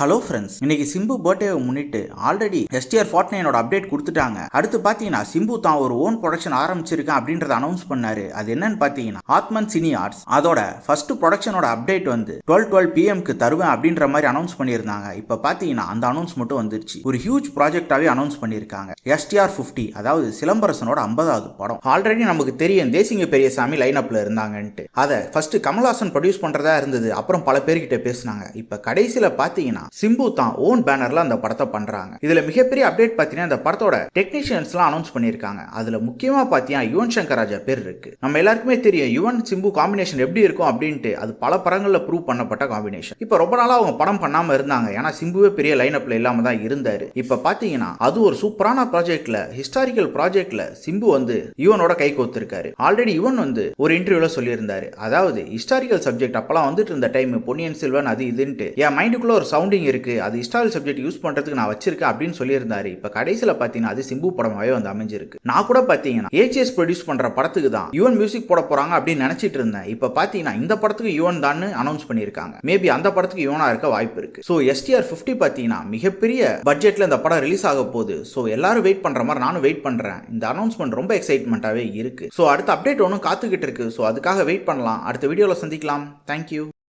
Hello friends, இன்னைக்கு சிம்பு பர்த்டேவை முன்னிட்டு already STR 49 update கொடுத்துட்டாங்க. அடுத்து பாத்தீங்கன்னா சிம்பு தான் ஒரு ஓன் ப்ரொடக்ஷன் ஆரம்பிச்சிருக்கேன் அப்படின்றத அனௌன்ஸ் பண்ணாரு. அது என்னன்னு பாத்தீங்கன்னா ஆத்மன் சினி ஆர்ட்ஸ். அதோட ஃபர்ஸ்ட் ப்ரொடக்ஷனோட அப்டேட் வந்து 12 PM தருவேன் அப்படின்ற மாதிரி அனௌன்ஸ் பண்ணியிருந்தாங்க. இப்ப பாத்தீங்கன்னா அந்த அனௌன்ஸ் மட்டும் வந்துருச்சு. ஒரு ஹியூஜ் ப்ராஜெக்டாவே அனௌன்ஸ் பண்ணியிருக்காங்க. எஸ்டிஆர் 50, அதாவது சிலம்பரசனோட 50வது படம். ஆல்ரெடி நமக்கு தெரியும் தேசிங்க பெரியசாமி லைன் அப்ல இருந்தாங்கன்ட்டு. அதை ஃபர்ஸ்ட் கமல்ஹாசன் ப்ரொடியூஸ் பண்றதா இருந்தது. அப்புறம் பல பேர்கிட்ட பேசினாங்க. இப்ப கடைசியில பாத்தீங்கன்னா சிம்பு தான் ஓன் பேனர்ல அந்த படத்தை பண்றாங்க. இதுல மிகப்பெரிய அப்டேட் பாத்தீங்கன்னா இந்த படத்தோட டெக்னீஷியன்ஸ் எல்லாம் அனௌன்ஸ் பண்ணிருக்காங்க. அதுல முக்கியமா பாத்தீங்கன்னா யுவன் சங்கர் ராஜா பேர் இருக்கு. நம்ம எல்லாருக்குமே தெரியும் யுவன் சிம்பு காம்பினேஷன் எப்படி இருக்கும் அப்படின்ட்டு. அது பல படங்கள்ல ப்ரூவ் பண்ணப்பட்ட காம்பினேஷன். இப்ப ரொம்ப நாளா அவங்க படம் பண்ணாம இருந்தாங்க. ஏன்னா சிம்புவே பெரிய லைன் அப்ல இல்லாம தான் இருந்தாரு. இப்ப பாத்தீங்கன்னா அது ஒரு சூப்பரான ப்ராஜெக்ட்ல, ஹிஸ்டாரிக்கல் ப்ராஜெக்ட்ல சிம்பு வந்து யுவனோட கை கோத்திருக்காரு. ஆல்ரெடி யுவன் வந்து ஒரு இன்டர்வியூல சொல்லியிருந்தாரு. அதாவது ஹிஸ்டாரிக்கல் சப்ஜெக்ட் அப்பெல்லாம் வந்துட்டு இருந்த டைம் பொன்னியின் செல்வன் அது இதுன்ட்டு என் மைண்டுக்குள்ள ஒரு சவுண்டிங் இருக்கு, அது ஹிஸ்டாரிக்கல் சப்ஜெக்ட் யூஸ் பண்றதுக்கு நான் வச்சிருக்கேன் அப்படின்னு சொல்லியிருந்தாரு. இப்ப கடைசியில பாத்தீங்கன்னா அது சிம்பு படமாவே வந்து அமைஞ்சிருக்கு. நான் கூட பாத்தீங்கன்னா ஏஜிஎஸ் ப்ரொடியூஸ் பண்ற படத்துக்கு தான் யுவன் மியூசிக் போட போறாங்க அப்படின்னு நினைச்சிட்டு இருந்தேன். இப்ப பாத்தீங்கன்னா இந்த படத்துக்கு யுவன் தான் அனௌன்ஸ் பண்ணிருக்காங்க. மேபி அந்த படத்துக்கு யுவனா இருக்க வாய்ப்பு இருக்கு. சோ எஸ்டிஆர் 50 பாத்தீங்கன்னா மிகப்பெரிய பட்ஜெட்ல இந்த படம் ரிலீஸ் ஆக போகுது. சோ எல்லாரும் வெயிட் பண்ற மாதிரி நானும் வெயிட் பண்றேன். இந்த அனௌன்ஸ்மெண்ட் ரொம்ப எக்ஸைட்மெண்டாவே இருக்கு. சோ அடுத்த அப்டேட் ஒன்னும் காத்துக்கிட்டு இருக்கு. சோ அதுக்காக வெயிட் பண்ணலாம். அடுத்த வீடியோல சந்திக்கலாம். தேங்க்யூ.